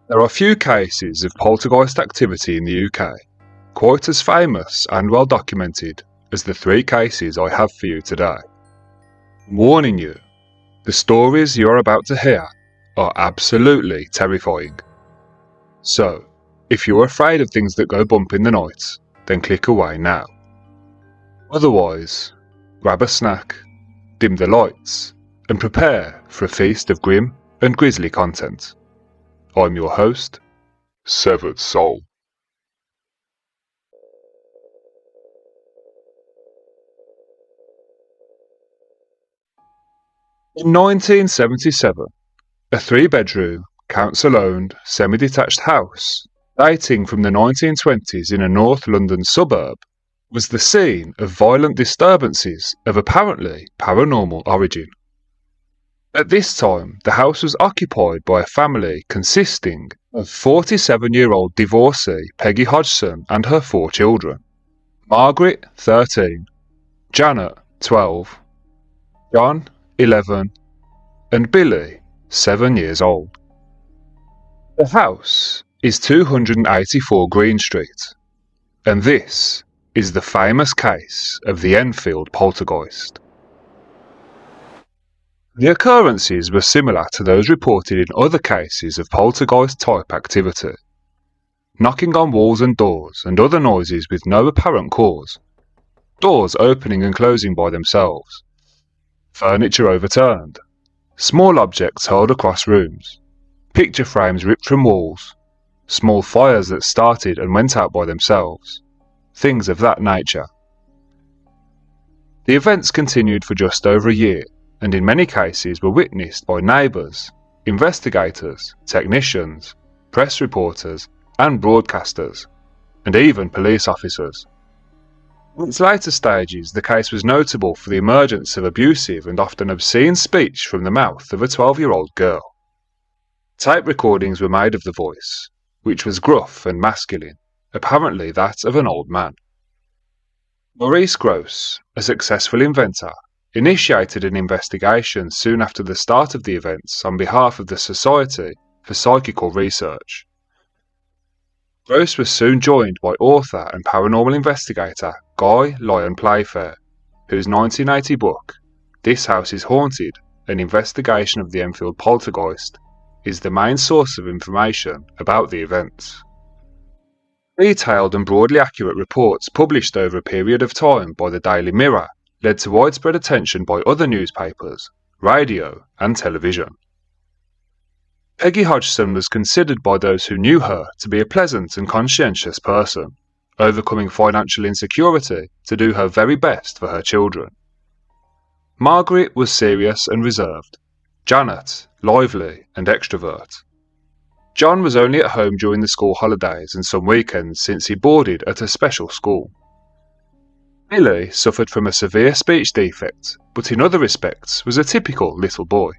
There are few cases of poltergeist activity in the UK, quite as famous and well documented as the 3 cases I have for you today. I'm warning you, the stories you are about to hear are absolutely terrifying. So, if you're afraid of things that go bump in the night, then click away now. Otherwise, grab a snack, dim the lights, and prepare for a feast of grim and grisly content. I'm your host, Severed Soul. In 1977, a 3-bedroom, council-owned, semi-detached house dating from the 1920s in a North London suburb was the scene of violent disturbances of apparently paranormal origin. At this time, the house was occupied by a family consisting of 47-year-old divorcee Peggy Hodgson and her 4 children: Margaret, 13, Janet, 12, John, 11, and Billy, 7 years old. The house is 284 Green Street, and this is the famous case of the Enfield Poltergeist. The occurrences were similar to those reported in other cases of poltergeist-type activity. Knocking on walls and doors and other noises with no apparent cause. Doors opening and closing by themselves. Furniture overturned. Small objects hurled across rooms. Picture frames ripped from walls. Small fires that started and went out by themselves. Things of that nature. The events continued for just over a year, and in many cases were witnessed by neighbours, investigators, technicians, press reporters, and broadcasters, and even police officers. In its later stages, the case was notable for the emergence of abusive and often obscene speech from the mouth of a 12-year-old girl. Tape recordings were made of the voice, which was gruff and masculine, apparently that of an old man. Maurice Gross, a successful inventor, initiated an investigation soon after the start of the events on behalf of the Society for Psychical Research. Gross was soon joined by author and paranormal investigator Guy Lyon Playfair, whose 1980 book, This House is Haunted, an investigation of the Enfield Poltergeist, is the main source of information about the events. Detailed and broadly accurate reports published over a period of time by the Daily Mirror led to widespread attention by other newspapers, radio, and television. Peggy Hodgson was considered by those who knew her to be a pleasant and conscientious person, overcoming financial insecurity to do her very best for her children. Margaret was serious and reserved. Janet, lively and extrovert. John was only at home during the school holidays and some weekends since he boarded at a special school. Billy suffered from a severe speech defect, but in other respects was a typical little boy.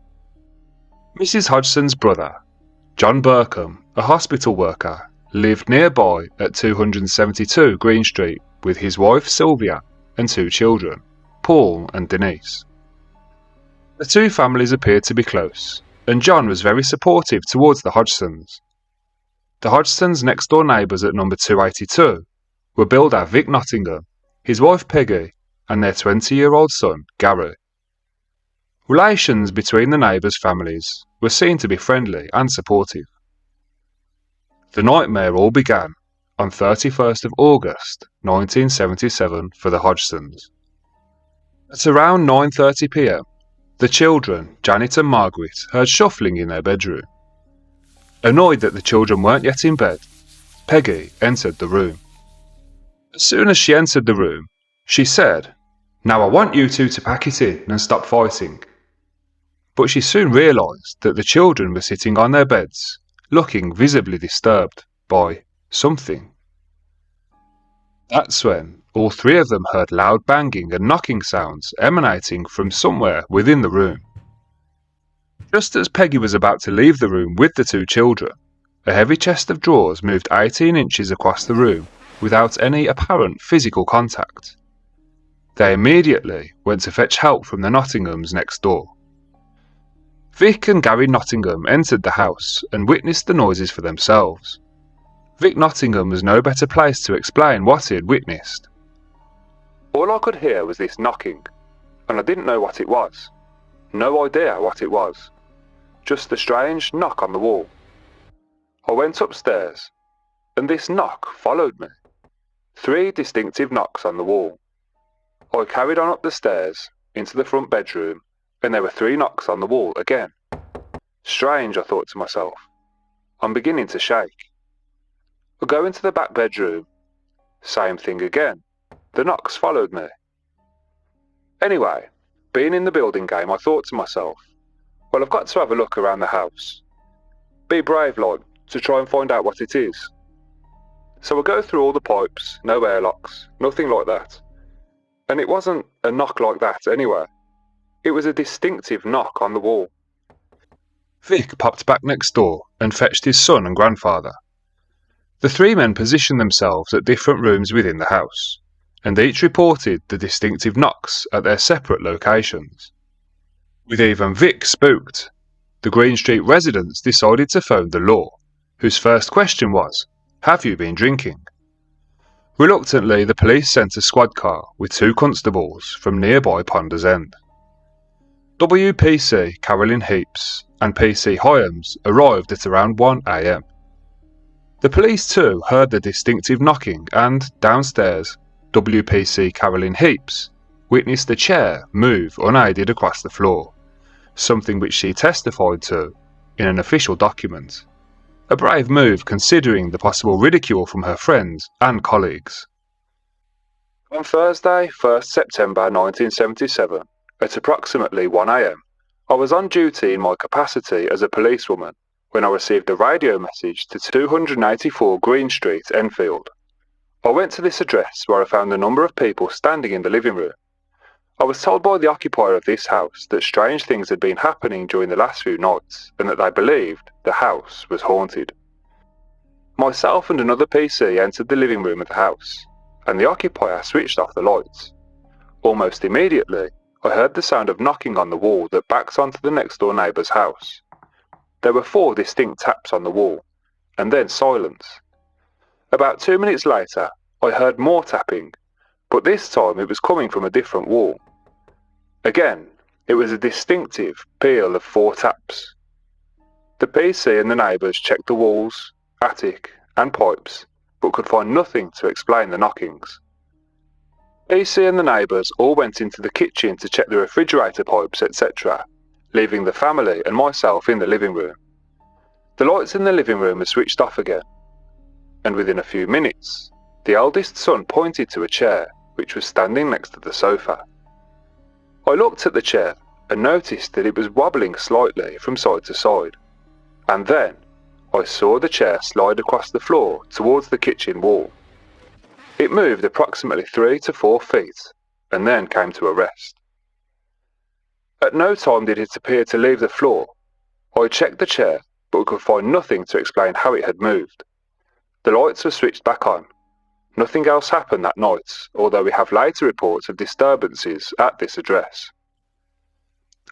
Mrs. Hodgson's brother, John Burkham, a hospital worker, lived nearby at 272 Green Street with his wife Sylvia and 2 children, Paul and Denise. The 2 families appeared to be close, and John was very supportive towards the Hodgsons. The Hodgsons' next-door neighbours at number 282 were builder Vic Nottingham, his wife Peggy, and their 20-year-old son Gary. Relations between the neighbours' families were seen to be friendly and supportive. The nightmare all began on 31st of August 1977 for the Hodgsons. At around 9:30 p.m, the children, Janet and Margaret, heard shuffling in their bedroom. Annoyed that the children weren't yet in bed, Peggy entered the room. As soon as she entered the room, she said, "Now I want you 2 to pack it in and stop fighting." But she soon realised that the children were sitting on their beds, looking visibly disturbed by something. That's when all 3 of them heard loud banging and knocking sounds emanating from somewhere within the room. Just as Peggy was about to leave the room with the 2 children, a heavy chest of drawers moved 18 inches across the room without any apparent physical contact. They immediately went to fetch help from the Nottinghams next door. Vic and Gary Nottingham entered the house and witnessed the noises for themselves. Vic Nottingham was no better placed to explain what he had witnessed. All I could hear was this knocking, and I didn't know what it was. No idea what it was. Just a strange knock on the wall. I went upstairs, and this knock followed me. 3 distinctive knocks on the wall. I carried on up the stairs, into the front bedroom, and there were 3 knocks on the wall again. Strange, I thought to myself. I'm beginning to shake. I go into the back bedroom. Same thing again. The knocks followed me. Anyway, being in the building game, I thought to myself, well, I've got to have a look around the house. Be brave, like, to try and find out what it is. So I go through all the pipes, no airlocks, nothing like that. And it wasn't a knock like that anywhere. It was a distinctive knock on the wall. Vic popped back next door and fetched his son and grandfather. The 3 men positioned themselves at different rooms within the house, and each reported the distinctive knocks at their separate locations. With even Vic spooked, the Green Street residents decided to phone the law, whose first question was, "Have you been drinking?" Reluctantly, the police sent a squad car with 2 constables from nearby Ponders End. WPC Carolyn Heaps and PC Hyams arrived at around 1 a.m. The police too heard the distinctive knocking and, downstairs, WPC Carolyn Heaps witnessed a chair move unaided across the floor, something which she testified to in an official document. A brave move considering the possible ridicule from her friends and colleagues. On Thursday, 1st September 1977, at approximately 1 a.m, I was on duty in my capacity as a policewoman when I received a radio message to 284 Green Street, Enfield. I went to this address where I found a number of people standing in the living room. I was told by the occupier of this house that strange things had been happening during the last few nights and that they believed the house was haunted. Myself and another PC entered the living room of the house, and the occupier switched off the lights. Almost immediately, I heard the sound of knocking on the wall that backs onto the next door neighbour's house. There were 4 distinct taps on the wall, and then silence. About 2 minutes later, I heard more tapping, but this time it was coming from a different wall. Again, it was a distinctive peal of 4 taps. The PC and the neighbours checked the walls, attic, and pipes, but could find nothing to explain the knockings. PC and the neighbours all went into the kitchen to check the refrigerator pipes, etc., leaving the family and myself in the living room. The lights in the living room were switched off again, and within a few minutes, the eldest son pointed to a chair which was standing next to the sofa. I looked at the chair and noticed that it was wobbling slightly from side to side, and then I saw the chair slide across the floor towards the kitchen wall. It moved approximately 3 to 4 feet, and then came to a rest. At no time did it appear to leave the floor. I checked the chair, but could find nothing to explain how it had moved. The lights were switched back on. Nothing else happened that night, although we have later reports of disturbances at this address.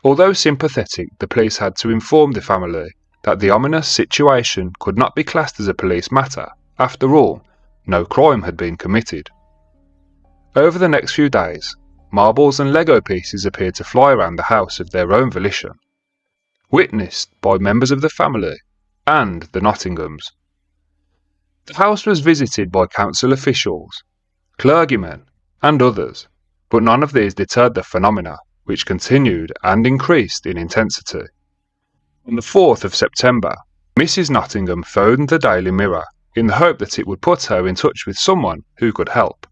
Although sympathetic, the police had to inform the family that the ominous situation could not be classed as a police matter. After all, no crime had been committed. Over the next few days, marbles and Lego pieces appeared to fly around the house of their own volition, witnessed by members of the family and the Nottinghams. The house was visited by council officials, clergymen, and others, but none of these deterred the phenomena, which continued and increased in intensity. On the 4th of September, Mrs. Nottingham phoned the Daily Mirror in the hope that it would put her in touch with someone who could help.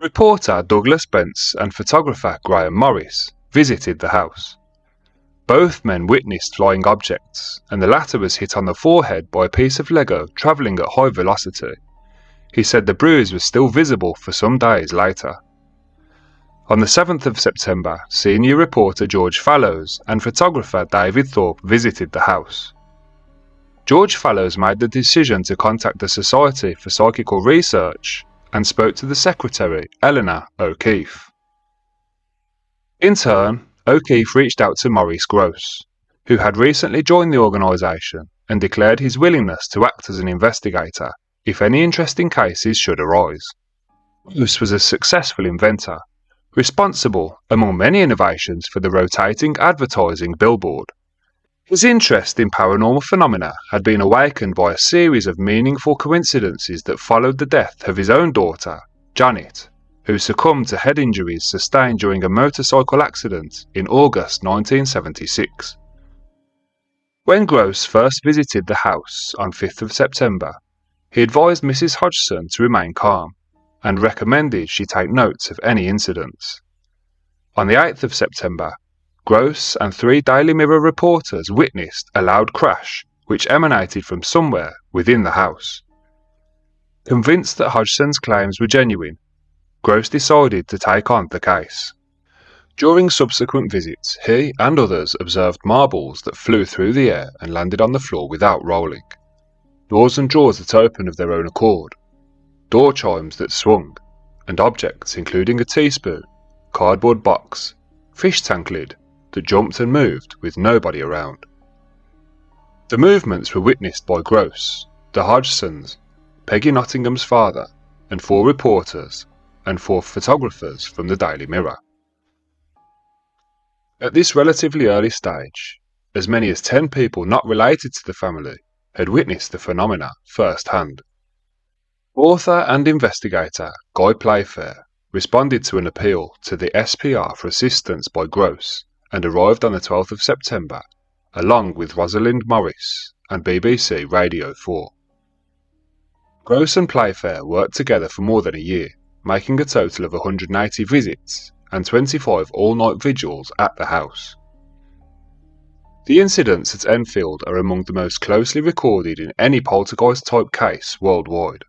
Reporter Douglas Bentz and photographer Graham Morris visited the house. Both men witnessed flying objects, and the latter was hit on the forehead by a piece of Lego travelling at high velocity. He said the bruise was still visible for some days later. On the 7th of September, senior reporter George Fallows and photographer David Thorpe visited the house. George Fallows made the decision to contact the Society for Psychical Research and spoke to the secretary, Eleanor O'Keefe. In turn, O'Keefe reached out to Maurice Gross, who had recently joined the organisation and declared his willingness to act as an investigator if any interesting cases should arise. Gross was a successful inventor, responsible, among many innovations, for the rotating advertising billboard. His interest in paranormal phenomena had been awakened by a series of meaningful coincidences that followed the death of his own daughter, Janet, who succumbed to head injuries sustained during a motorcycle accident in August 1976. When Gross first visited the house on 5th of September, he advised Mrs. Hodgson to remain calm and recommended she take notes of any incidents. On the 8th of September, Gross and 3 Daily Mirror reporters witnessed a loud crash which emanated from somewhere within the house. Convinced that Hodgson's claims were genuine, Gross decided to take on the case. During subsequent visits, he and others observed marbles that flew through the air and landed on the floor without rolling, doors and drawers that opened of their own accord, door chimes that swung, and objects including a teaspoon, cardboard box, fish tank lid that jumped and moved with nobody around. The movements were witnessed by Gross, the Hodgsons, Peggy Nottingham's father, and 4 reporters and 4 photographers from the Daily Mirror. At this relatively early stage, as many as 10 people not related to the family had witnessed the phenomena firsthand. Author and investigator Guy Playfair responded to an appeal to the SPR for assistance by Gross and arrived on the 12th of September, along with Rosalind Morris and BBC Radio 4. Gross and Playfair worked together for more than a year, making a total of 180 visits and 25 all-night vigils at the house. The incidents at Enfield are among the most closely recorded in any poltergeist-type case worldwide.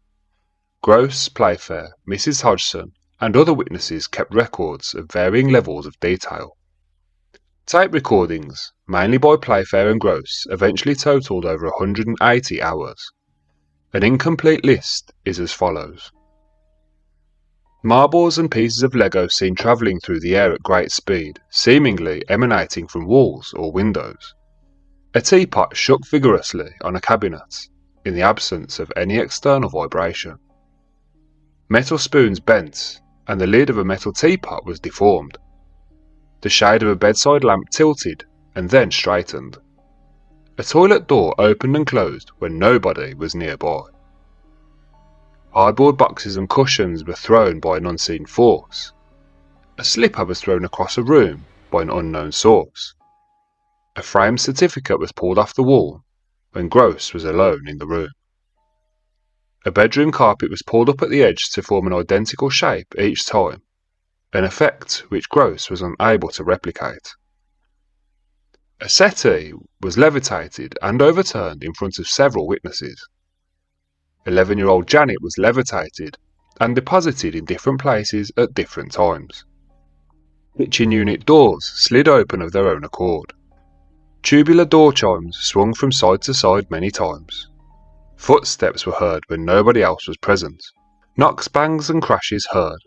Gross, Playfair, Mrs. Hodgson, and other witnesses kept records of varying levels of detail. Tape recordings, mainly by Playfair and Gross, eventually totalled over 180 hours. An incomplete list is as follows. Marbles and pieces of Lego seen travelling through the air at great speed, seemingly emanating from walls or windows. A teapot shook vigorously on a cabinet, in the absence of any external vibration. Metal spoons bent, and the lid of a metal teapot was deformed. The shade of a bedside lamp tilted and then straightened. A toilet door opened and closed when nobody was nearby. Cardboard boxes and cushions were thrown by an unseen force. A slipper was thrown across a room by an unknown source. A framed certificate was pulled off the wall when Gross was alone in the room. A bedroom carpet was pulled up at the edge to form an identical shape each time, an effect which Gross was unable to replicate. A settee was levitated and overturned in front of several witnesses. 11-year-old Janet was levitated and deposited in different places at different times. Kitchen unit doors slid open of their own accord. Tubular door chimes swung from side to side many times. Footsteps were heard when nobody else was present. Knocks, bangs and crashes heard,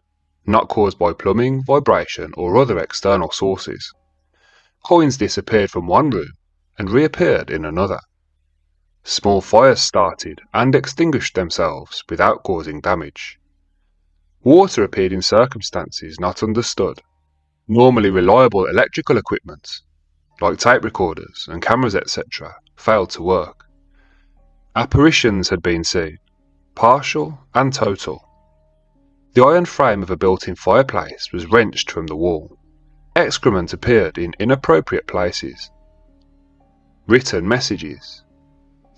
not caused by plumbing, vibration or other external sources. Coins disappeared from one room and reappeared in another. Small fires started and extinguished themselves without causing damage. Water appeared in circumstances not understood. Normally reliable electrical equipment, like tape recorders and cameras etc., failed to work. Apparitions had been seen, partial and total. The iron frame of a built-in fireplace was wrenched from the wall. Excrement appeared in inappropriate places. Written messages.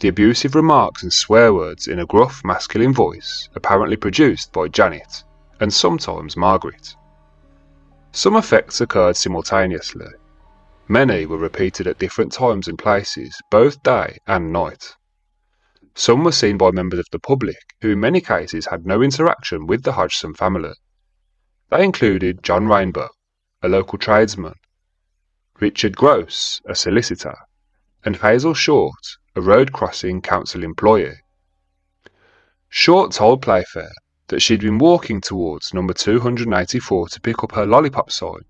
The abusive remarks and swear words in a gruff masculine voice, apparently produced by Janet, and sometimes Margaret. Some effects occurred simultaneously. Many were repeated at different times and places, both day and night. Some were seen by members of the public, who in many cases had no interaction with the Hodgson family. They included John Rainbow, a local tradesman, Richard Gross, a solicitor, and Hazel Short, a road crossing council employee. Short told Playfair that she'd been walking towards number 284 to pick up her lollipop sign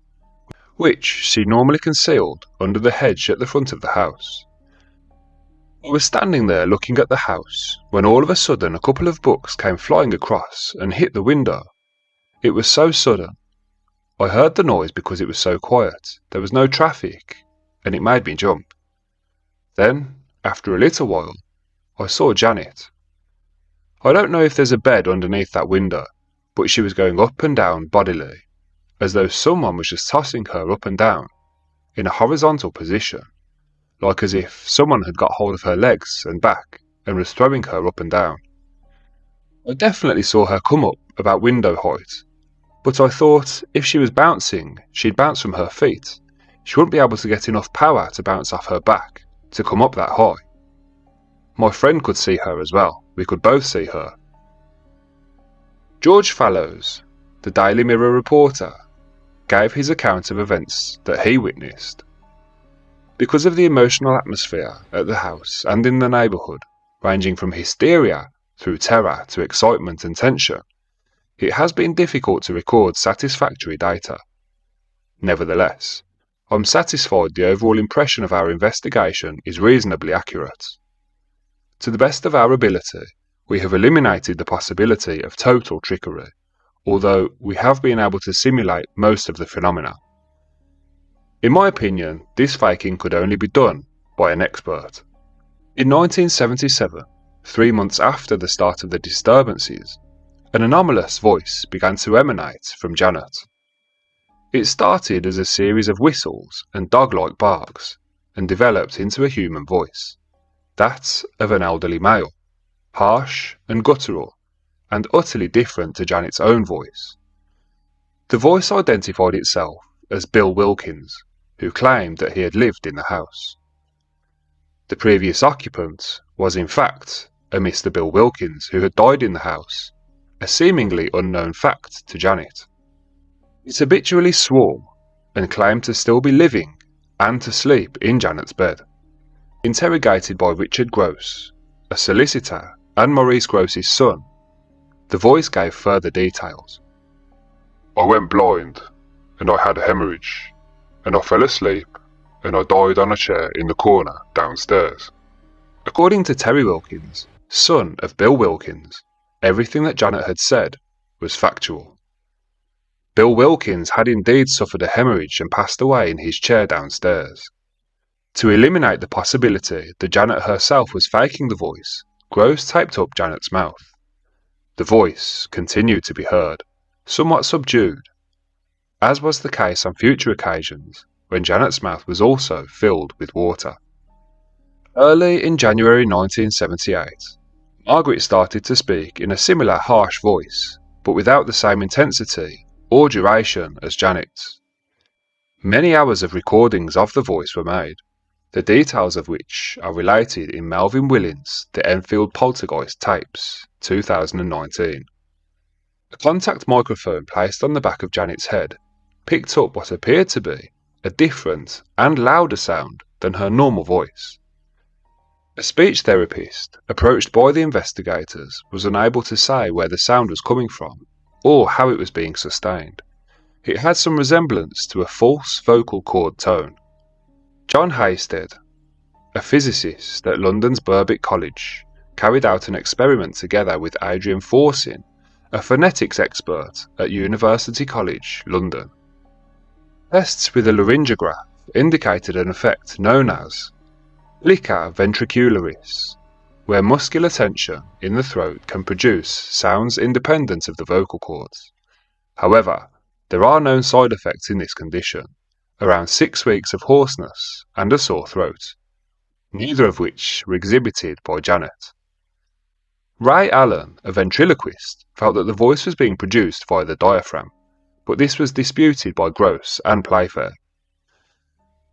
which she normally concealed under the hedge at the front of the house. I was standing there looking at the house when all of a sudden a couple of books came flying across and hit the window. It was so sudden. I heard the noise because it was so quiet, there was no traffic, and it made me jump. Then, after a little while, I saw Janet. I don't know if there's a bed underneath that window, but she was going up and down bodily, as though someone was just tossing her up and down, in a horizontal position, like as if someone had got hold of her legs and back and was throwing her up and down. I definitely saw her come up about window height, but I thought if she was bouncing, she'd bounce from her feet. She wouldn't be able to get enough power to bounce off her back to come up that high. My friend could see her as well. We could both see her. George Fallows, the Daily Mirror reporter, gave his account of events that he witnessed. Because of the emotional atmosphere at the house and in the neighbourhood, ranging from hysteria through terror to excitement and tension, it has been difficult to record satisfactory data. Nevertheless, I'm satisfied the overall impression of our investigation is reasonably accurate. To the best of our ability, we have eliminated the possibility of total trickery, although we have been able to simulate most of the phenomena. In my opinion, this faking could only be done by an expert. In 1977, 3 months after the start of the disturbances, an anomalous voice began to emanate from Janet. It started as a series of whistles and dog-like barks, and developed into a human voice, that of an elderly male, harsh and guttural, and utterly different to Janet's own voice. The voice identified itself as Bill Wilkins, who claimed that he had lived in the house. The previous occupant was in fact a Mr. Bill Wilkins who had died in the house, a seemingly unknown fact to Janet. It habitually swore and claimed to still be living and to sleep in Janet's bed. Interrogated by Richard Gross, a solicitor and Maurice Gross's son, the voice gave further details. I went blind, and I had a hemorrhage, and I fell asleep, and I died on a chair in the corner downstairs. According to Terry Wilkins, son of Bill Wilkins, everything that Janet had said was factual. Bill Wilkins had indeed suffered a hemorrhage and passed away in his chair downstairs. To eliminate the possibility that Janet herself was faking the voice, Gross taped up Janet's mouth. The voice continued to be heard, somewhat subdued, as was the case on future occasions when Janet's mouth was also filled with water. Early in January 1978, Margaret started to speak in a similar harsh voice, but without the same intensity or duration as Janet's. Many hours of recordings of the voice were made, the details of which are related in Melvin Willins' The Enfield Poltergeist tapes, 2019. A contact microphone placed on the back of Janet's head picked up what appeared to be a different and louder sound than her normal voice. A speech therapist approached by the investigators was unable to say where the sound was coming from or how it was being sustained. It had some resemblance to a false vocal cord tone. John Haysted, a physicist at London's Birkbeck College, carried out an experiment together with Adrian Forsin, a phonetics expert at University College, London. Tests with a laryngograph indicated an effect known as plica ventricularis, where muscular tension in the throat can produce sounds independent of the vocal cords. However, there are known side effects in this condition, around 6 weeks of hoarseness and a sore throat, neither of which were exhibited by Janet. Ray Allen, a ventriloquist, felt that the voice was being produced via the diaphragm, but this was disputed by Gross and Playfair.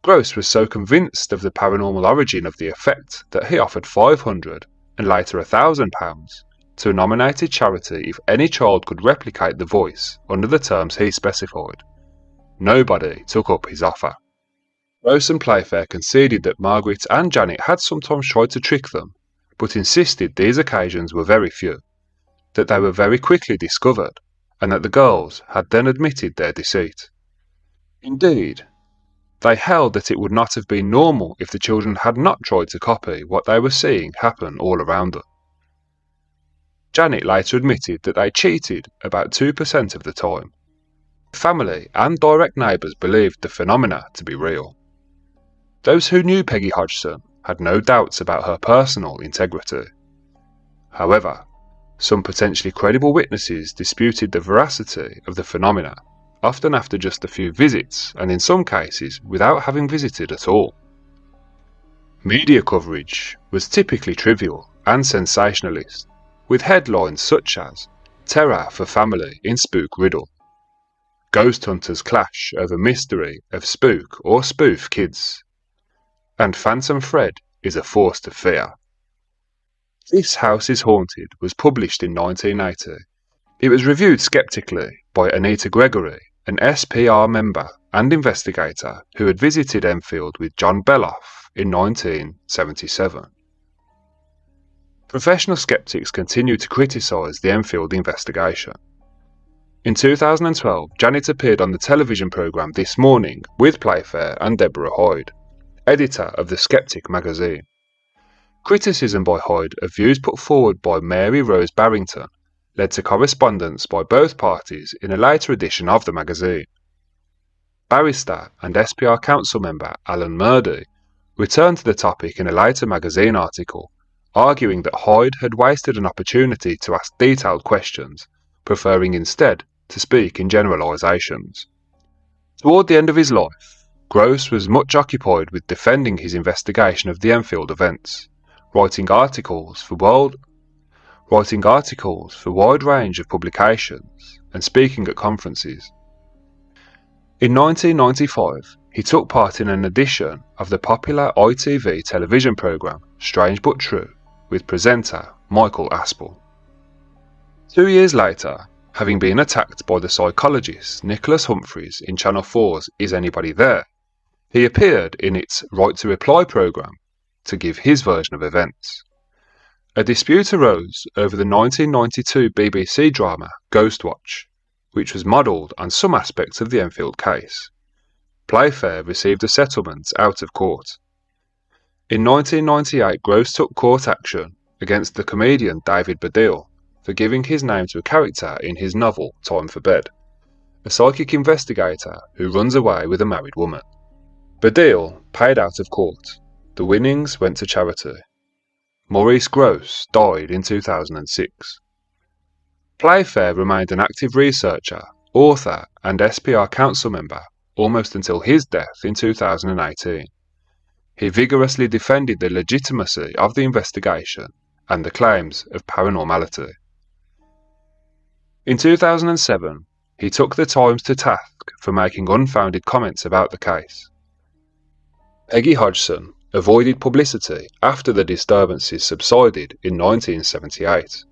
Gross was so convinced of the paranormal origin of the effect that he offered £500 and later £1,000 to a nominated charity if any child could replicate the voice under the terms he specified. Nobody took up his offer. Gross and Playfair conceded that Margaret and Janet had sometimes tried to trick them, but insisted these occasions were very few, that they were very quickly discovered, and that the girls had then admitted their deceit. Indeed, They held that it would not have been normal if the children had not tried to copy what they were seeing happen all around them. Janet later admitted that they cheated about 2% of the time. Family and direct neighbours believed the phenomena to be real. Those who knew Peggy Hodgson had no doubts about her personal integrity. However, some potentially credible witnesses disputed the veracity of the phenomena, often after just a few visits and in some cases without having visited at all. Media coverage was typically trivial and sensationalist, with headlines such as "Terror for Family in Spook Riddle," "Ghost Hunters Clash Over Mystery of Spook or Spoof Kids," and "Phantom Fred is a Force to Fear." This House is Haunted was published in 1980. It was reviewed skeptically by Anita Gregory, an SPR member and investigator who had visited Enfield with John Beloff in 1977. Professional skeptics continued to criticise the Enfield investigation. In 2012, Janet appeared on the television programme This Morning with Playfair and Deborah Hyde, editor of The Skeptic magazine. Criticism by Hyde of views put forward by Mary Rose Barrington led to correspondence by both parties in a later edition of the magazine. Barrister and SPR council member Alan Murdy returned to the topic in a later magazine article, arguing that Hyde had wasted an opportunity to ask detailed questions, preferring instead to speak in generalisations. Toward the end of his life, Gross was much occupied with defending his investigation of the Enfield events, writing articles for a wide range of publications and speaking at conferences. In 1995, he took part in an edition of the popular ITV television programme Strange But True with presenter Michael Aspel. 2 years later, having been attacked by the psychologist Nicholas Humphreys in Channel 4's Is Anybody There?, he appeared in its Right to Reply programme to give his version of events. A dispute arose over the 1992 BBC drama Ghost Watch, which was modelled on some aspects of the Enfield case. Playfair received a settlement out of court. In 1998, Gross took court action against the comedian David Baddiel for giving his name to a character in his novel Time for Bed, a psychic investigator who runs away with a married woman. Baddiel paid out of court. The winnings went to charity. Maurice Gross died in 2006. Playfair remained an active researcher, author and SPR council member almost until his death in 2018. He vigorously defended the legitimacy of the investigation and the claims of paranormality. In 2007, he took the Times to task for making unfounded comments about the case. Peggy Hodgson avoided publicity after the disturbances subsided in 1978,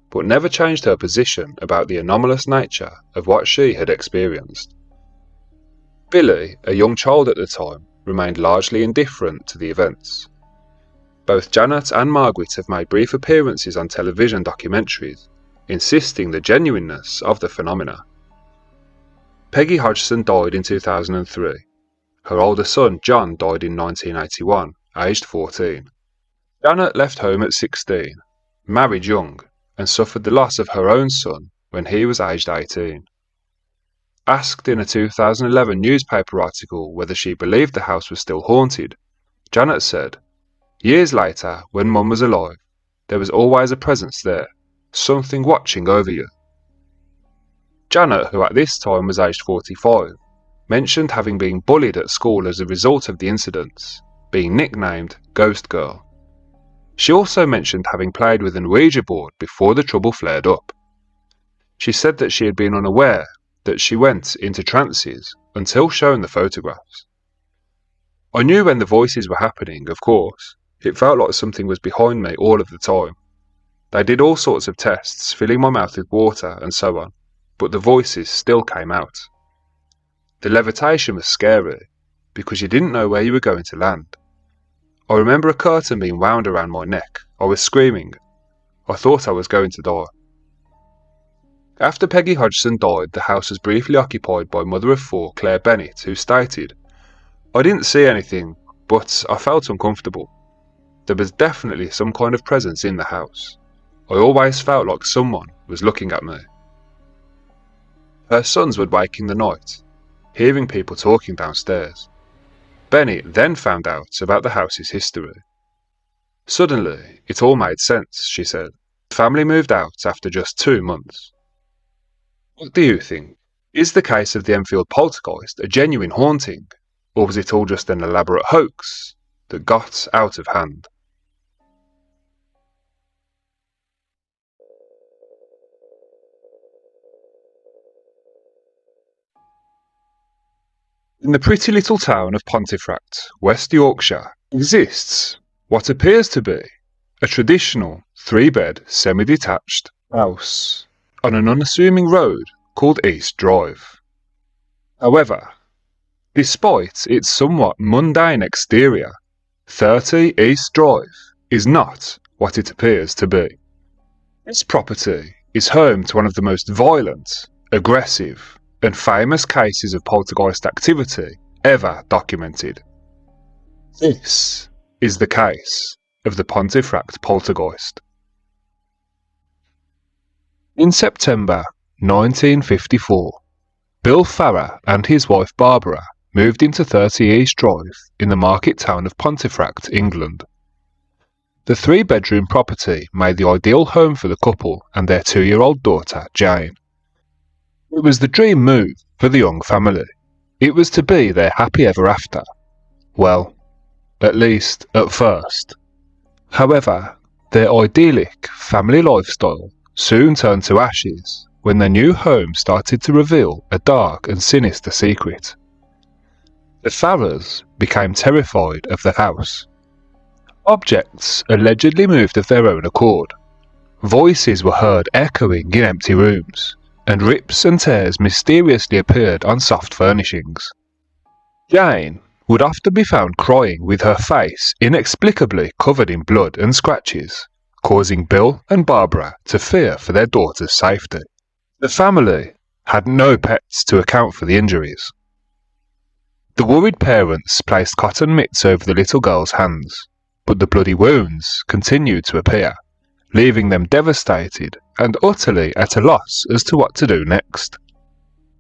but never changed her position about the anomalous nature of what she had experienced. Billy, a young child at the time, remained largely indifferent to the events. Both Janet and Margaret have made brief appearances on television documentaries, insisting the genuineness of the phenomena. Peggy Hodgson died in 2003. Her older son, John, died in 1981, aged 14. Janet left home at 16, married young, and suffered the loss of her own son when he was aged 18. Asked in a 2011 newspaper article whether she believed the house was still haunted, Janet said, "Years later, when Mum was alive, there was always a presence there, something watching over you." Janet, who at this time was aged 45, mentioned having been bullied at school as a result of the incidents, being nicknamed Ghost Girl. She also mentioned having played with an Ouija board before the trouble flared up. She said that she had been unaware that she went into trances until shown the photographs. "I knew when the voices were happening, of course. It felt like something was behind me all of the time. They did all sorts of tests, filling my mouth with water and so on, but the voices still came out. The levitation was scary, because you didn't know where you were going to land. I remember a curtain being wound around my neck. I was screaming. I thought I was going to die." After Peggy Hodgson died, the house was briefly occupied by mother of four Claire Bennett, who stated, I didn't see anything, but I felt uncomfortable. There was definitely some kind of presence in the house. I always felt like someone was looking at me. Her sons would wake in the night, hearing people talking downstairs. Benny then found out about the house's history. Suddenly, it all made sense, she said. The family moved out after just 2 months. What do you think? Is the case of the Enfield Poltergeist a genuine haunting, or was it all just an elaborate hoax that got out of hand? In the pretty little town of Pontefract, West Yorkshire, exists what appears to be a traditional 3-bed semi-detached house on an unassuming road called East Drive. However, despite its somewhat mundane exterior, 30 East Drive is not what it appears to be. This property is home to one of the most violent, aggressive, and famous cases of poltergeist activity ever documented. This is the case of the Pontefract Poltergeist. In September 1954, Bill Farrer and his wife Barbara moved into 30 East Drive in the market town of Pontefract, England. The 3-bedroom property made the ideal home for the couple and their 2-year-old daughter, Jane. It was the dream move for the young family. It was to be their happy ever after. Well, at least at first. However, their idyllic family lifestyle soon turned to ashes when their new home started to reveal a dark and sinister secret. The Farrers became terrified of the house. Objects allegedly moved of their own accord. Voices were heard echoing in empty rooms, and rips and tears mysteriously appeared on soft furnishings. Jane would often be found crying with her face inexplicably covered in blood and scratches, causing Bill and Barbara to fear for their daughter's safety. The family had no pets to account for the injuries. The worried parents placed cotton mitts over the little girl's hands, but the bloody wounds continued to appear, leaving them devastated and utterly at a loss as to what to do next.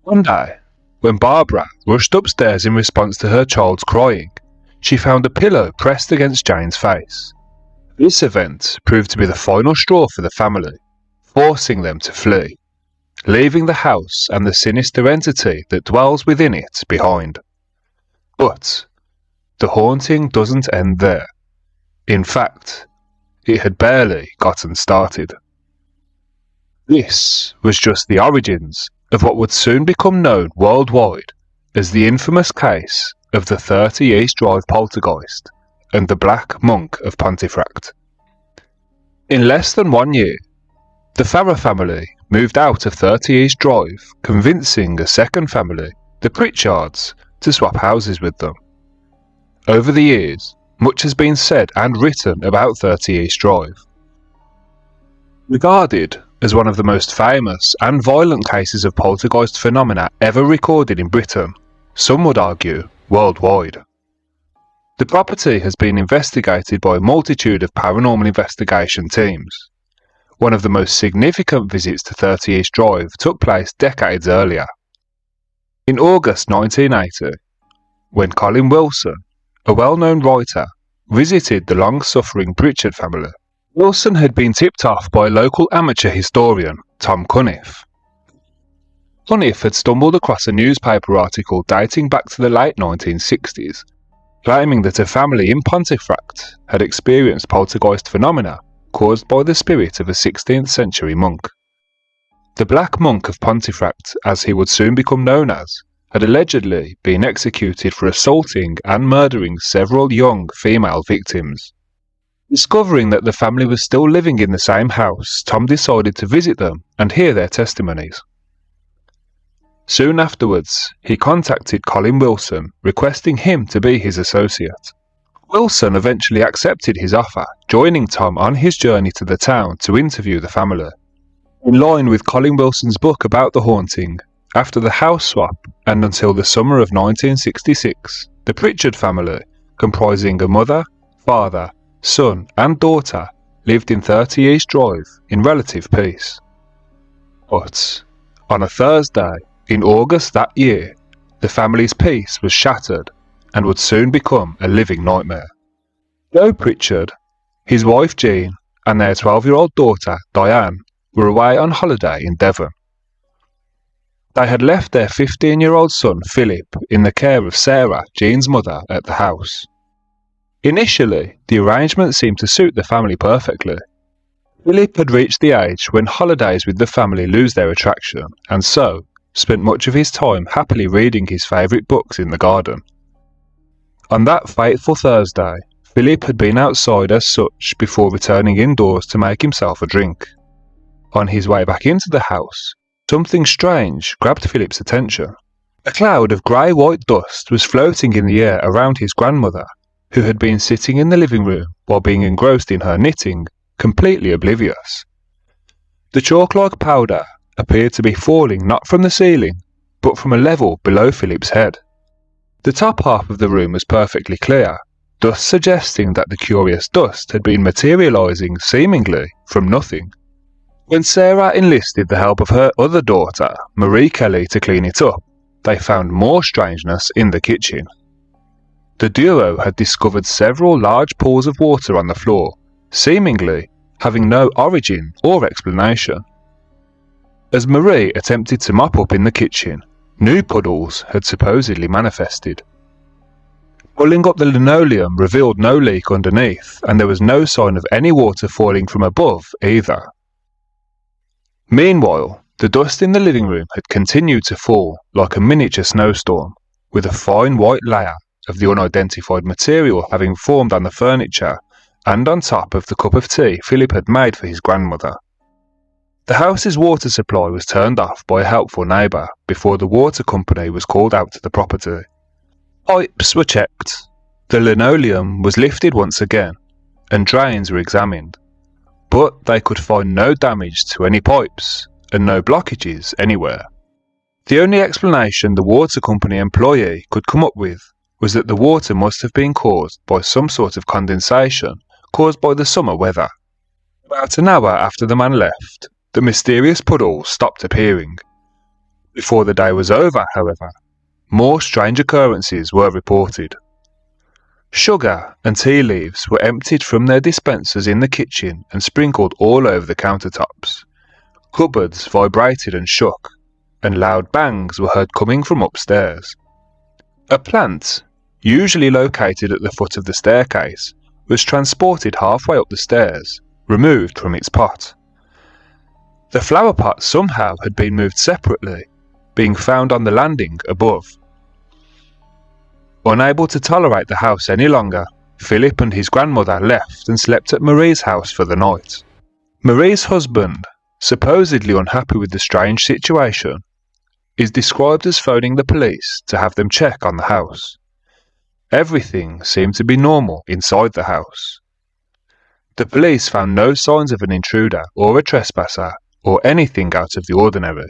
One day, when Barbara rushed upstairs in response to her child's crying, she found a pillow pressed against Jane's face. This event proved to be the final straw for the family, forcing them to flee, leaving the house and the sinister entity that dwells within it behind. But the haunting doesn't end there. In fact, it had barely gotten started. This was just the origins of what would soon become known worldwide as the infamous case of the 30 East Drive Poltergeist and the Black Monk of Pontefract. In less than 1 year, the Farrer family moved out of 30 East Drive, convincing a second family, the Pritchards, to swap houses with them. Over the years, much has been said and written about 30 East Drive. Regarded as one of the most famous and violent cases of poltergeist phenomena ever recorded in Britain, some would argue worldwide. The property has been investigated by a multitude of paranormal investigation teams. One of the most significant visits to 30 East Drive took place decades earlier. In August 1980, when Colin Wilson, a well-known writer, visited the long-suffering Pritchard family. Wilson had been tipped off by local amateur historian Tom Cunniff. Cunniff had stumbled across a newspaper article dating back to the late 1960s, claiming that a family in Pontefract had experienced poltergeist phenomena caused by the spirit of a 16th century monk. The Black Monk of Pontefract, as he would soon become known as, had allegedly been executed for assaulting and murdering several young female victims. Discovering that the family was still living in the same house, Tom decided to visit them and hear their testimonies. Soon afterwards, he contacted Colin Wilson, requesting him to be his associate. Wilson eventually accepted his offer, joining Tom on his journey to the town to interview the family. In line with Colin Wilson's book about the haunting, after the house swap and until the summer of 1966, The Pritchard family, comprising a mother, father, son and daughter, lived in 30 East Drive in relative peace. But on a Thursday in August that year, the family's peace was shattered and would soon become a living nightmare. Joe Pritchard, his wife Jean, and their 12-year-old daughter Diane were away on holiday in Devon. They had left their 15-year-old son Philip in the care of Sarah, Jean's mother, at the house. Initially, the arrangement seemed to suit the family perfectly. Philip had reached the age when holidays with the family lose their attraction, and so spent much of his time happily reading his favourite books in the garden. On that fateful Thursday, Philip had been outside as such before returning indoors to make himself a drink. On his way back into the house, something strange grabbed Philip's attention. A cloud of grey-white dust was floating in the air around his grandmother, who had been sitting in the living room while being engrossed in her knitting, completely oblivious. The chalk-like powder appeared to be falling not from the ceiling, but from a level below Philip's head. The top half of the room was perfectly clear, thus suggesting that the curious dust had been materialising seemingly from nothing. When Sarah enlisted the help of her other daughter, Marie Kelly, to clean it up, they found more strangeness in the kitchen. The duo had discovered several large pools of water on the floor, seemingly having no origin or explanation. As Marie attempted to mop up in the kitchen, new puddles had supposedly manifested. Pulling up the linoleum revealed no leak underneath, and there was no sign of any water falling from above either. Meanwhile, the dust in the living room had continued to fall like a miniature snowstorm, with a fine white layer of the unidentified material having formed on the furniture and on top of the cup of tea Philip had made for his grandmother. The house's water supply was turned off by a helpful neighbour before the water company was called out to the property. Pipes were checked, the linoleum was lifted once again, and drains were examined, but they could find no damage to any pipes and no blockages anywhere. The only explanation the water company employee could come up with was that the water must have been caused by some sort of condensation caused by the summer weather. About an hour after the man left, the mysterious puddles stopped appearing. Before the day was over, however, more strange occurrences were reported. Sugar and tea leaves were emptied from their dispensers in the kitchen and sprinkled all over the countertops. Cupboards vibrated and shook, and loud bangs were heard coming from upstairs. A plant, usually located at the foot of the staircase, was transported halfway up the stairs, removed from its pot. The flower pot somehow had been moved separately, being found on the landing above. Unable to tolerate the house any longer, Philip and his grandmother left and slept at Marie's house for the night. Marie's husband, supposedly unhappy with the strange situation, is described as phoning the police to have them check on the house. Everything seemed to be normal inside the house. The police found no signs of an intruder or a trespasser or anything out of the ordinary.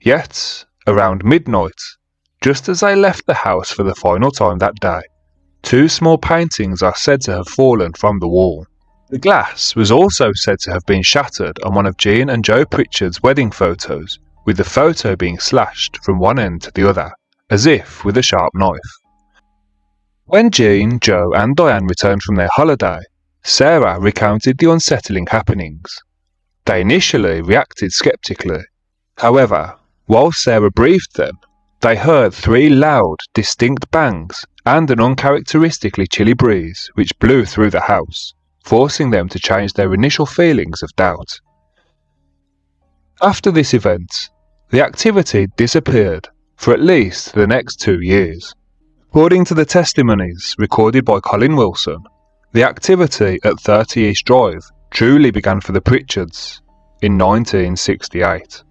Yet, around midnight, just as they left the house for the final time that day, two small paintings are said to have fallen from the wall. The glass was also said to have been shattered on one of Jean and Joe Pritchard's wedding photos, with the photo being slashed from one end to the other, as if with a sharp knife. When Jean, Joe and Diane returned from their holiday, Sarah recounted the unsettling happenings. They initially reacted skeptically. However, while Sarah briefed them, they heard three loud, distinct bangs and an uncharacteristically chilly breeze which blew through the house, forcing them to change their initial feelings of doubt. After this event, the activity disappeared for at least the next 2 years. According to the testimonies recorded by Colin Wilson, the activity at 30 East Drive truly began for the Pritchards in 1968.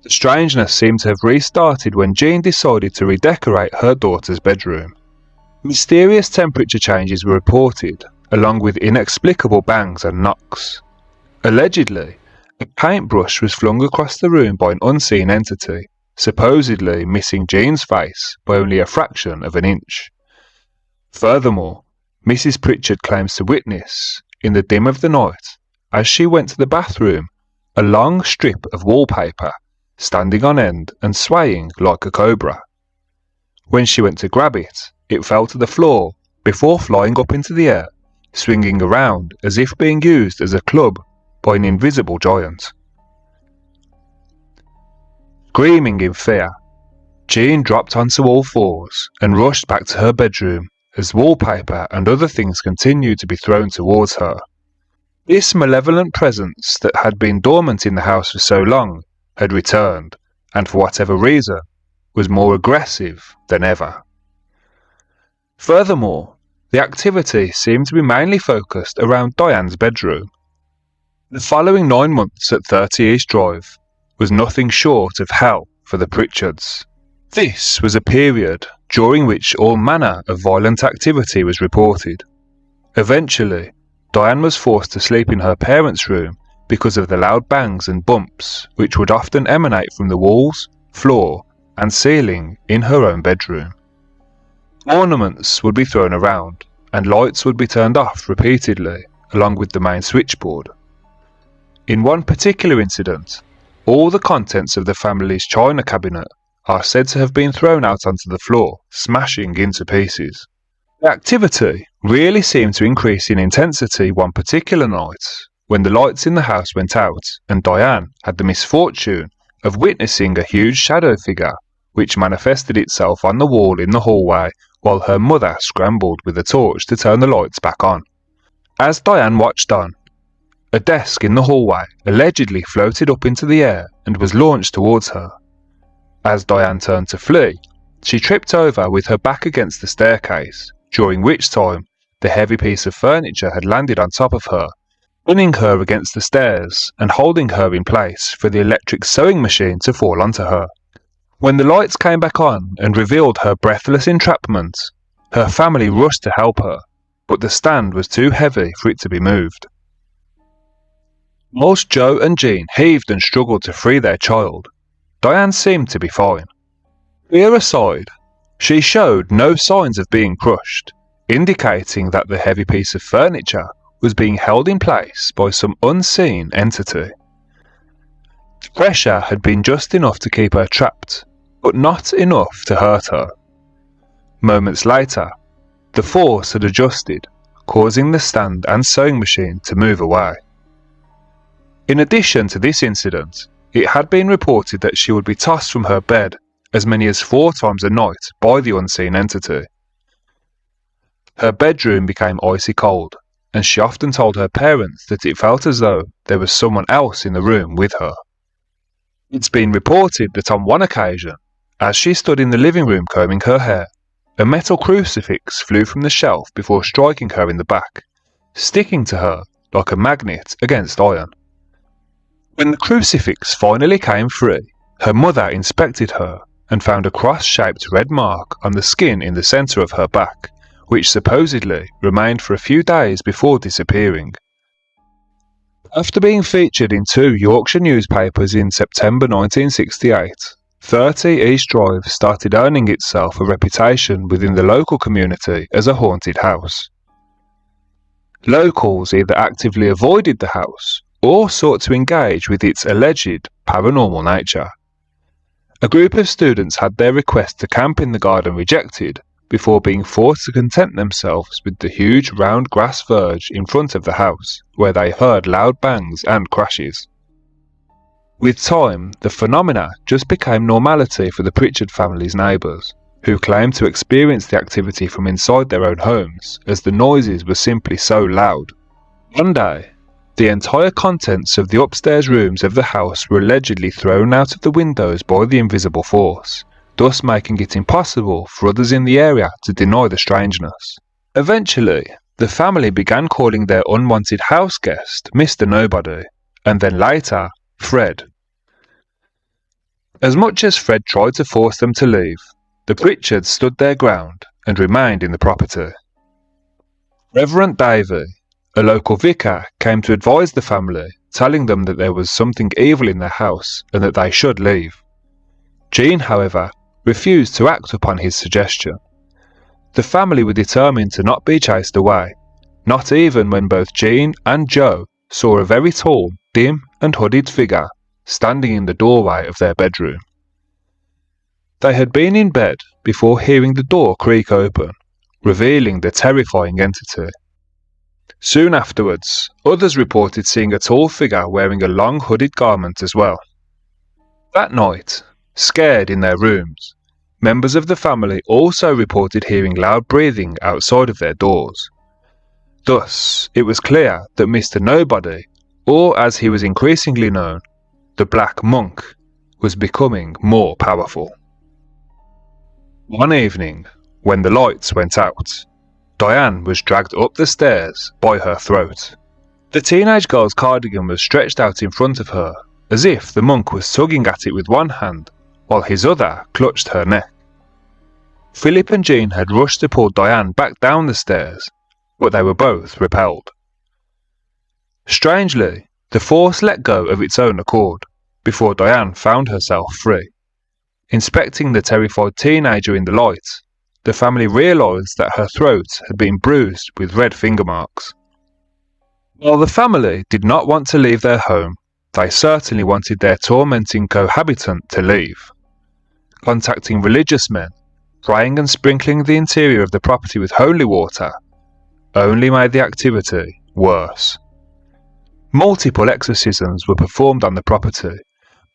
The strangeness seemed to have restarted when Jean decided to redecorate her daughter's bedroom. Mysterious temperature changes were reported, along with inexplicable bangs and knocks. Allegedly, a paintbrush was flung across the room by an unseen entity, supposedly missing Jean's face by only a fraction of an inch. Furthermore, Mrs. Pritchard claims to witness, in the dim of the night, as she went to the bathroom, a long strip of wallpaper standing on end and swaying like a cobra. When she went to grab it, it fell to the floor before flying up into the air, swinging around as if being used as a club by an invisible giant. Screaming in fear, Jean dropped onto all fours and rushed back to her bedroom as wallpaper and other things continued to be thrown towards her. This malevolent presence that had been dormant in the house for so long had returned, and for whatever reason, was more aggressive than ever. Furthermore, the activity seemed to be mainly focused around Diane's bedroom. The following 9 months at 30 East Drive was nothing short of hell for the Pritchards. This was a period during which all manner of violent activity was reported. Eventually, Diane was forced to sleep in her parents' room because of the loud bangs and bumps which would often emanate from the walls, floor, and ceiling in her own bedroom. Ornaments would be thrown around, and lights would be turned off repeatedly, along with the main switchboard. In one particular incident, all the contents of the family's china cabinet are said to have been thrown out onto the floor, smashing into pieces. The activity really seemed to increase in intensity one particular night, when the lights in the house went out and Diane had the misfortune of witnessing a huge shadow figure which manifested itself on the wall in the hallway while her mother scrambled with a torch to turn the lights back on. As Diane watched on, a desk in the hallway allegedly floated up into the air and was launched towards her. As Diane turned to flee, she tripped over with her back against the staircase, during which time the heavy piece of furniture had landed on top of her, pinning her against the stairs and holding her in place for the electric sewing machine to fall onto her. When the lights came back on and revealed her breathless entrapment, her family rushed to help her, but the stand was too heavy for it to be moved. Whilst Joe and Jean heaved and struggled to free their child, Diane seemed to be fine. Fear aside, she showed no signs of being crushed, indicating that the heavy piece of furniture was being held in place by some unseen entity. The pressure had been just enough to keep her trapped, but not enough to hurt her. Moments later, the force had adjusted, causing the stand and sewing machine to move away. In addition to this incident, it had been reported that she would be tossed from her bed as many as 4 times a night by the unseen entity. Her bedroom became icy cold, and she often told her parents that it felt as though there was someone else in the room with her. It's been reported that on one occasion, as she stood in the living room combing her hair, a metal crucifix flew from the shelf before striking her in the back, sticking to her like a magnet against iron. When the crucifix finally came free, her mother inspected her and found a cross-shaped red mark on the skin in the centre of her back, which supposedly remained for a few days before disappearing. After being featured in 2 Yorkshire newspapers in September 1968, 30 East Drive started earning itself a reputation within the local community as a haunted house. Locals either actively avoided the house or sought to engage with its alleged paranormal nature. A group of students had their request to camp in the garden rejected before being forced to content themselves with the huge round grass verge in front of the house, where they heard loud bangs and crashes. With time, the phenomena just became normality for the Pritchard family's neighbours, who claimed to experience the activity from inside their own homes, as the noises were simply so loud. One day, the entire contents of the upstairs rooms of the house were allegedly thrown out of the windows by the invisible force, thus making it impossible for others in the area to deny the strangeness. Eventually, the family began calling their unwanted house guest Mr. Nobody, and then later, Fred. As much as Fred tried to force them to leave, the Pritchards stood their ground and remained in the property. Reverend Davy, a local vicar, came to advise the family, telling them that there was something evil in their house and that they should leave. Jean, however, refused to act upon his suggestion. The family were determined to not be chased away, not even when both Jean and Joe saw a very tall, dim and hooded figure standing in the doorway of their bedroom. They had been in bed before hearing the door creak open, revealing the terrifying entity. Soon afterwards, others reported seeing a tall figure wearing a long hooded garment as well. That night, scared in their rooms, members of the family also reported hearing loud breathing outside of their doors. Thus, it was clear that Mr. Nobody, or as he was increasingly known, the Black Monk, was becoming more powerful. One evening, when the lights went out, Diane was dragged up the stairs by her throat. The teenage girl's cardigan was stretched out in front of her, as if the monk was tugging at it with one hand, while his other clutched her neck. Philip and Jean had rushed to pull Diane back down the stairs, but they were both repelled. Strangely, the force let go of its own accord, before Diane found herself free. Inspecting the terrified teenager in the light, the family realised that her throat had been bruised with red finger marks. While the family did not want to leave their home, they certainly wanted their tormenting cohabitant to leave. Contacting religious men, praying and sprinkling the interior of the property with holy water, only made the activity worse. Multiple exorcisms were performed on the property,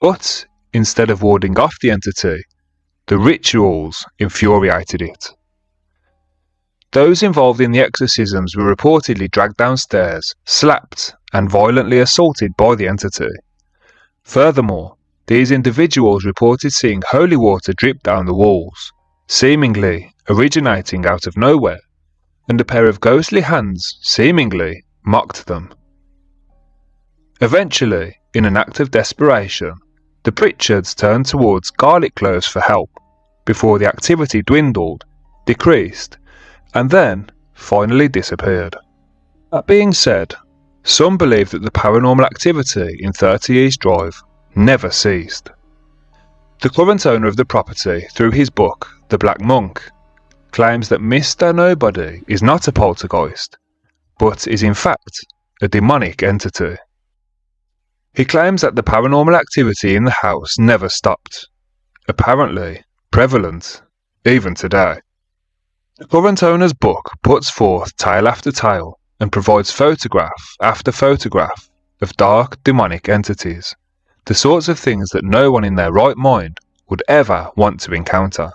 but instead of warding off the entity, the rituals infuriated it. Those involved in the exorcisms were reportedly dragged downstairs, slapped, and violently assaulted by the entity. Furthermore, these individuals reported seeing holy water drip down the walls, seemingly originating out of nowhere, and a pair of ghostly hands seemingly mocked them. Eventually, in an act of desperation, the Pritchards turned towards garlic cloves for help, before the activity dwindled, decreased, and then finally disappeared. That being said, some believe that the paranormal activity in 30 East Drive never ceased. The current owner of the property, through his book, The Black Monk, claims that Mr. Nobody is not a poltergeist, but is in fact a demonic entity. He claims that the paranormal activity in the house never stopped, apparently prevalent even today. The current owner's book puts forth tale after tale and provides photograph after photograph of dark demonic entities, the sorts of things that no one in their right mind would ever want to encounter.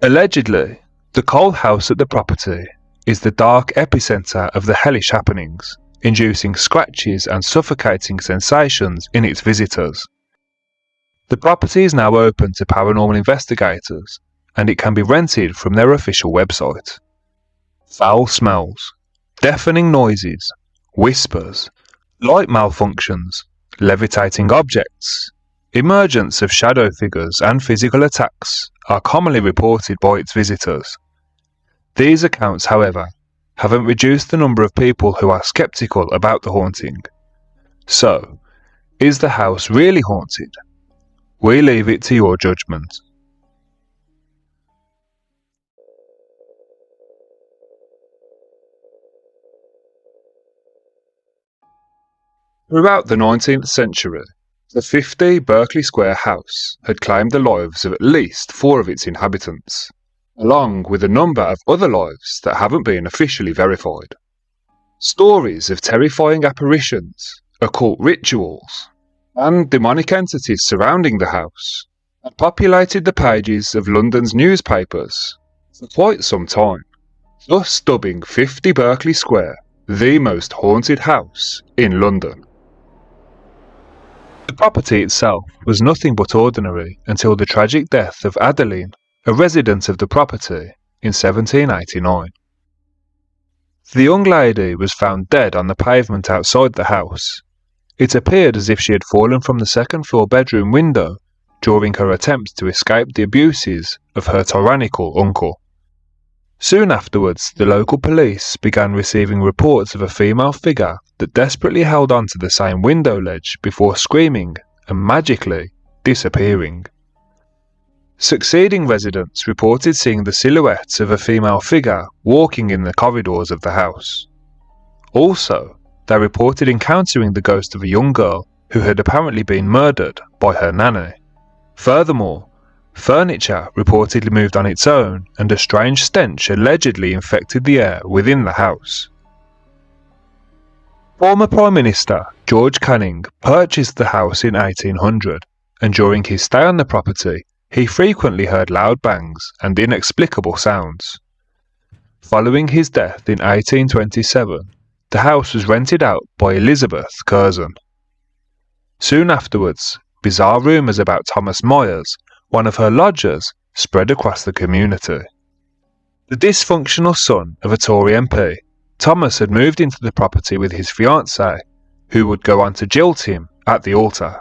Allegedly, the coal house at the property is the dark epicenter of the hellish happenings, inducing scratches and suffocating sensations in its visitors. The property is now open to paranormal investigators, and it can be rented from their official website. Foul smells, deafening noises, whispers, light malfunctions, levitating objects, emergence of shadow figures and physical attacks are commonly reported by its visitors. These accounts, however, haven't reduced the number of people who are skeptical about the haunting. So, is the house really haunted? We leave it to your judgment. Throughout the 19th century, the 50 Berkeley Square house had claimed the lives of at least 4 of its inhabitants, along with a number of other lives that haven't been officially verified. Stories of terrifying apparitions, occult rituals, and demonic entities surrounding the house had populated the pages of London's newspapers for quite some time, thus dubbing 50 Berkeley Square the most haunted house in London. The property itself was nothing but ordinary until the tragic death of Adeline, a resident of the property, in 1789. The young lady was found dead on the pavement outside the house. It appeared as if she had fallen from the second-floor bedroom window during her attempt to escape the abuses of her tyrannical uncle. Soon afterwards, the local police began receiving reports of a female figure that desperately held on to the same window ledge before screaming and magically disappearing. Succeeding residents reported seeing the silhouette of a female figure walking in the corridors of the house. Also, they reported encountering the ghost of a young girl who had apparently been murdered by her nanny. Furthermore, furniture reportedly moved on its own, and a strange stench allegedly infected the air within the house. Former Prime Minister George Canning purchased the house in 1800, and during his stay on the property, he frequently heard loud bangs and inexplicable sounds. Following his death in 1827, the house was rented out by Elizabeth Curzon. Soon afterwards, bizarre rumours about Thomas Myers, one of her lodgers, spread across the community. The dysfunctional son of a Tory MP, Thomas had moved into the property with his fiancée, who would go on to jilt him at the altar.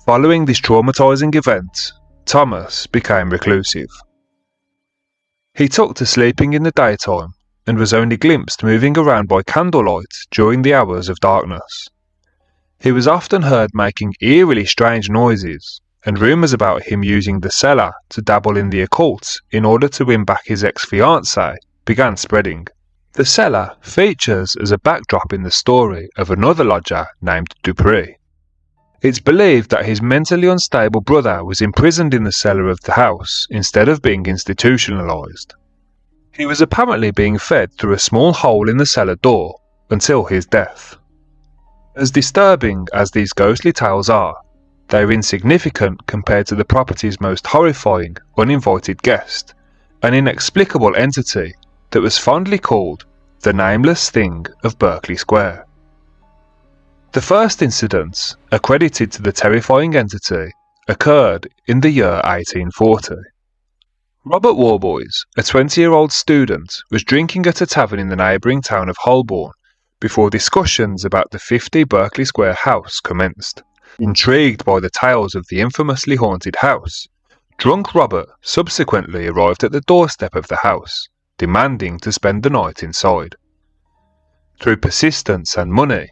Following this traumatising event, Thomas became reclusive. He took to sleeping in the daytime and was only glimpsed moving around by candlelight during the hours of darkness. He was often heard making eerily strange noises, and rumours about him using the cellar to dabble in the occult in order to win back his ex-fiancée began spreading. The cellar features as a backdrop in the story of another lodger named Dupree. It's believed that his mentally unstable brother was imprisoned in the cellar of the house instead of being institutionalised. He was apparently being fed through a small hole in the cellar door until his death. As disturbing as these ghostly tales are, they are insignificant compared to the property's most horrifying, uninvited guest, an inexplicable entity that was fondly called the Nameless Thing of Berkeley Square. The first incident, accredited to the terrifying entity, occurred in the year 1840. Robert Warboys, a 20-year-old student, was drinking at a tavern in the neighbouring town of Holborn before discussions about the 50 Berkeley Square house commenced. Intrigued by the tales of the infamously haunted house, drunk Robert subsequently arrived at the doorstep of the house, demanding to spend the night inside. Through persistence and money,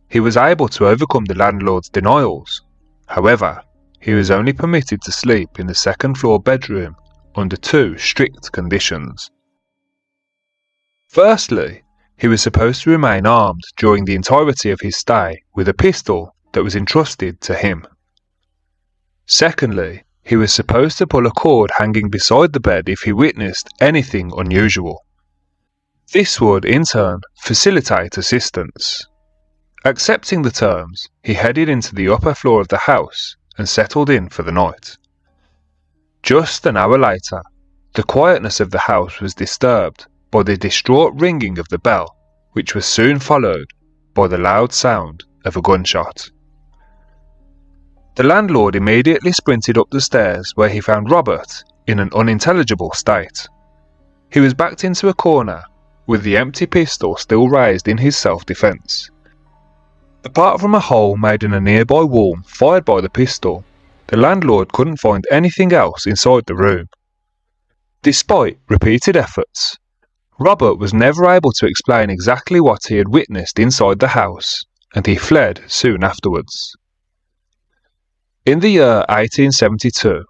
he was able to overcome the landlord's denials. However, he was only permitted to sleep in the second-floor bedroom under two strict conditions. Firstly, he was supposed to remain armed during the entirety of his stay with a pistol that was entrusted to him. Secondly, he was supposed to pull a cord hanging beside the bed if he witnessed anything unusual. This would, in turn, facilitate assistance. Accepting the terms, he headed into the upper floor of the house and settled in for the night. Just an hour later, the quietness of the house was disturbed by the distraught ringing of the bell, which was soon followed by the loud sound of a gunshot. The landlord immediately sprinted up the stairs where he found Robert in an unintelligible state. He was backed into a corner with the empty pistol still raised in his self-defence. Apart from a hole made in a nearby wall fired by the pistol, the landlord couldn't find anything else inside the room. Despite repeated efforts, Robert was never able to explain exactly what he had witnessed inside the house, and he fled soon afterwards. In the year 1872,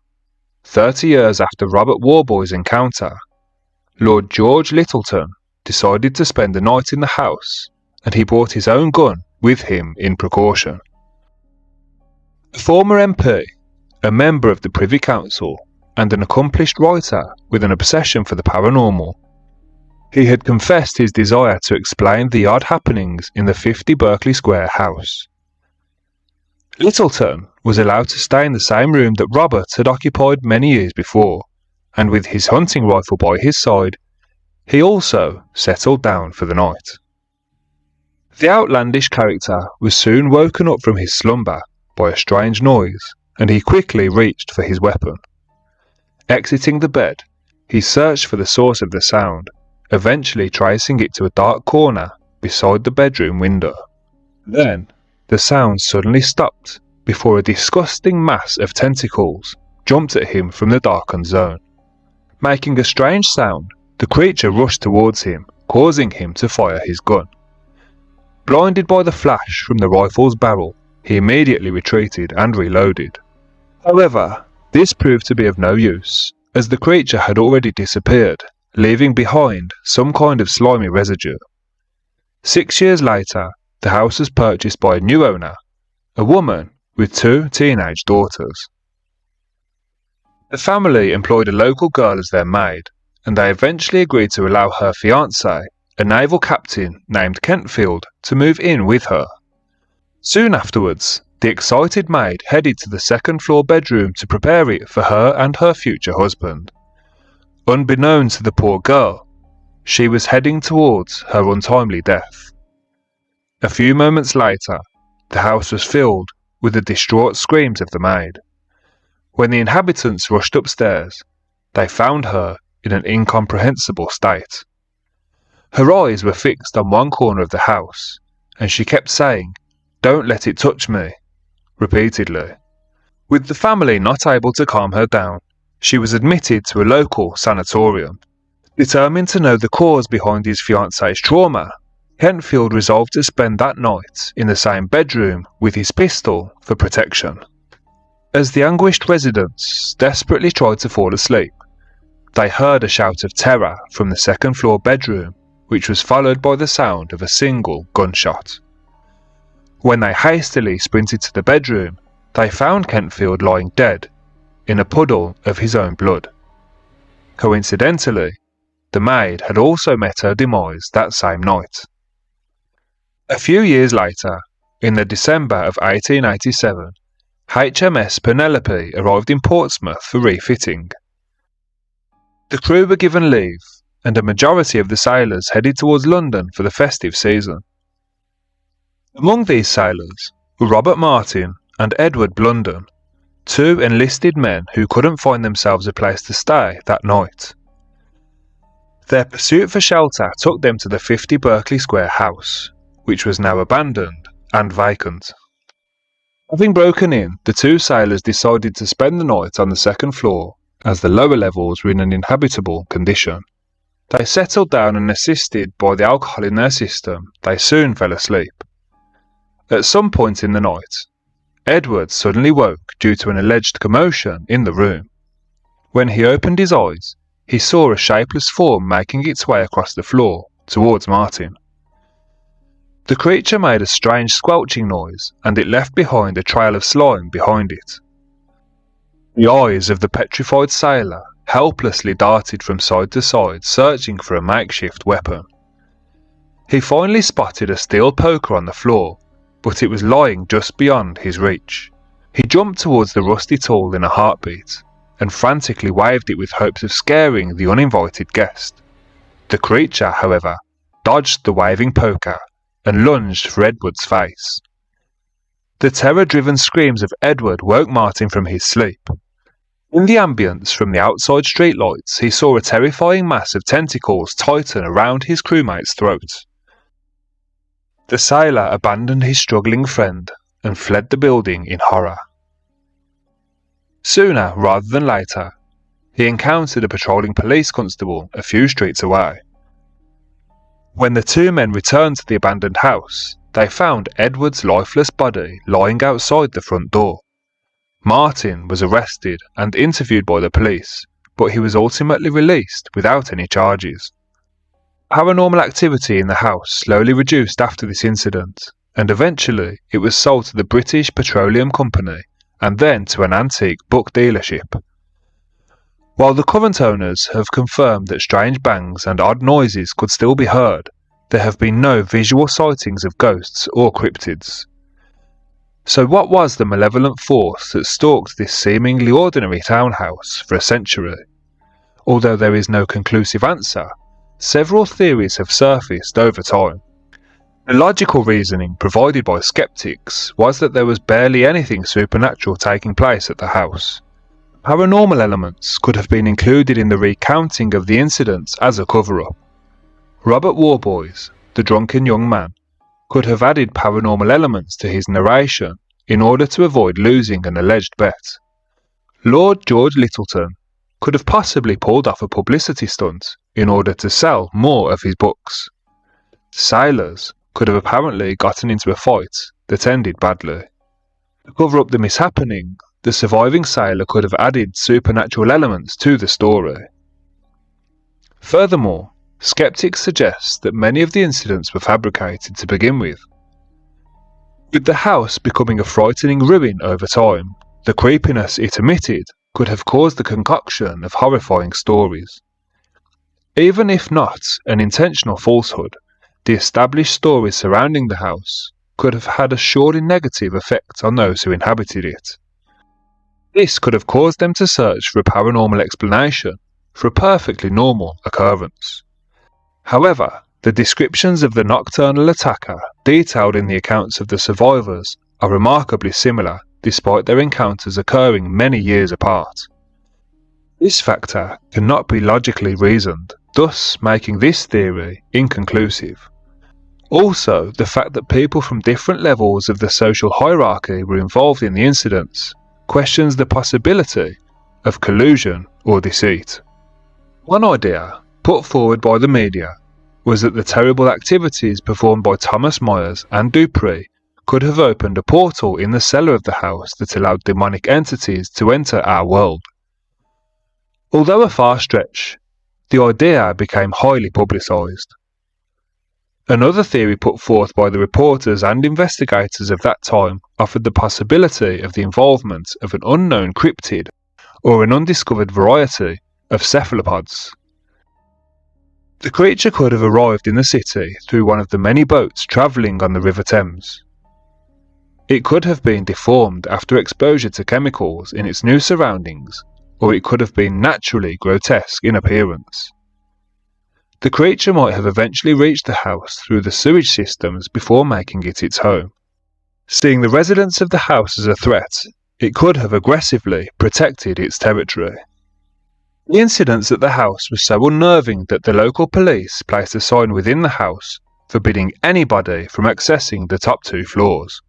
30 years after Robert Warboys' encounter, Lord George Littleton decided to spend the night in the house, and he brought his own gun with him in precaution. A former MP, a member of the Privy Council, and an accomplished writer with an obsession for the paranormal, he had confessed his desire to explain the odd happenings in the 50 Berkeley Square house. Littleton was allowed to stay in the same room that Robert had occupied many years before, and with his hunting rifle by his side, he also settled down for the night. The outlandish character was soon woken up from his slumber by a strange noise, and he quickly reached for his weapon. Exiting the bed, he searched for the source of the sound, eventually tracing it to a dark corner beside the bedroom window. Then, the sound suddenly stopped before a disgusting mass of tentacles jumped at him from the darkened zone. Making a strange sound, the creature rushed towards him, causing him to fire his gun. Blinded by the flash from the rifle's barrel, he immediately retreated and reloaded. However, this proved to be of no use, as the creature had already disappeared, leaving behind some kind of slimy residue. 6 years later, the house was purchased by a new owner, a woman with 2 teenage daughters. The family employed a local girl as their maid, and they eventually agreed to allow her fiancé, a naval captain named Kentfield, to move in with her. Soon afterwards, the excited maid headed to the second-floor bedroom to prepare it for her and her future husband. Unbeknown to the poor girl, she was heading towards her untimely death. A few moments later, the house was filled with the distraught screams of the maid. When the inhabitants rushed upstairs, they found her in an incomprehensible state. Her eyes were fixed on one corner of the house, and she kept saying, "Don't let it touch me," repeatedly. With the family not able to calm her down, she was admitted to a local sanatorium. Determined to know the cause behind his fiancée's trauma, Enfield resolved to spend that night in the same bedroom with his pistol for protection. As the anguished residents desperately tried to fall asleep, they heard a shout of terror from the second-floor bedroom, which was followed by the sound of a single gunshot. When they hastily sprinted to the bedroom, they found Kentfield lying dead in a puddle of his own blood. Coincidentally, the maid had also met her demise that same night. A few years later, in the December of 1887, HMS Penelope arrived in Portsmouth for refitting. The crew were given leave, and a majority of the sailors headed towards London for the festive season. Among these sailors were Robert Martin and Edward Blunden, 2 enlisted men who couldn't find themselves a place to stay that night. Their pursuit for shelter took them to the 50 Berkeley Square house, which was now abandoned and vacant. Having broken in, the 2 sailors decided to spend the night on the second floor, as the lower levels were in an inhabitable condition. They settled down, and assisted by the alcohol in their system, they soon fell asleep. At some point in the night, Edward suddenly woke due to an alleged commotion in the room. When he opened his eyes, he saw a shapeless form making its way across the floor towards Martin. The creature made a strange squelching noise, and it left behind a trail of slime behind it. The eyes of the petrified sailor helplessly darted from side to side, searching for a makeshift weapon. He finally spotted a steel poker on the floor, but it was lying just beyond his reach. He jumped towards the rusty tool in a heartbeat, and frantically waved it with hopes of scaring the uninvited guest. The creature, however, dodged the waving poker and lunged for Edward's face. The terror-driven screams of Edward woke Martin from his sleep. In the ambience from the outside streetlights, he saw a terrifying mass of tentacles tighten around his crewmate's throat. The sailor abandoned his struggling friend and fled the building in horror. Sooner rather than later, he encountered a patrolling police constable a few streets away. When the 2 men returned to the abandoned house, they found Edward's lifeless body lying outside the front door. Martin was arrested and interviewed by the police, but he was ultimately released without any charges. Paranormal activity in the house slowly reduced after this incident, and eventually it was sold to the British Petroleum Company and then to an antique book dealership. While the current owners have confirmed that strange bangs and odd noises could still be heard, there have been no visual sightings of ghosts or cryptids. So what was the malevolent force that stalked this seemingly ordinary townhouse for a century? Although there is no conclusive answer, several theories have surfaced over time. The logical reasoning provided by skeptics was that there was barely anything supernatural taking place at the house. Paranormal elements could have been included in the recounting of the incidents as a cover-up. Robert Warboys, the drunken young man, could have added paranormal elements to his narration in order to avoid losing an alleged bet. Lord George Littleton could have possibly pulled off a publicity stunt in order to sell more of his books. Sailors could have apparently gotten into a fight that ended badly. To cover up the mishappening, the surviving sailor could have added supernatural elements to the story. Furthermore, skeptics suggest that many of the incidents were fabricated to begin with. With the house becoming a frightening ruin over time, the creepiness it emitted could have caused the concoction of horrifying stories. Even if not an intentional falsehood, the established stories surrounding the house could have had a surely negative effect on those who inhabited it. This could have caused them to search for a paranormal explanation for a perfectly normal occurrence. However, the descriptions of the nocturnal attacker detailed in the accounts of the survivors are remarkably similar despite their encounters occurring many years apart. This factor cannot be logically reasoned, thus making this theory inconclusive. Also, the fact that people from different levels of the social hierarchy were involved in the incidents questions the possibility of collusion or deceit. One idea, put forward by the media, was that the terrible activities performed by Thomas Myers and Dupree could have opened a portal in the cellar of the house that allowed demonic entities to enter our world. Although a far stretch, the idea became highly publicised. Another theory put forth by the reporters and investigators of that time offered the possibility of the involvement of an unknown cryptid or an undiscovered variety of cephalopods. The creature could have arrived in the city through one of the many boats travelling on the River Thames. It could have been deformed after exposure to chemicals in its new surroundings, or it could have been naturally grotesque in appearance. The creature might have eventually reached the house through the sewage systems before making it its home. Seeing the residents of the house as a threat, it could have aggressively protected its territory. The incidents at the house were so unnerving that the local police placed a sign within the house forbidding anybody from accessing the top 2 floors.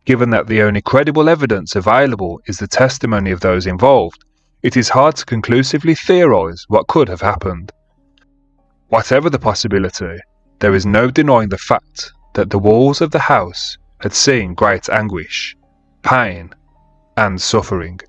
Given that the only credible evidence available is the testimony of those involved, it is hard to conclusively theorise what could have happened. Whatever the possibility, there is no denying the fact that the walls of the house had seen great anguish, pain, and suffering.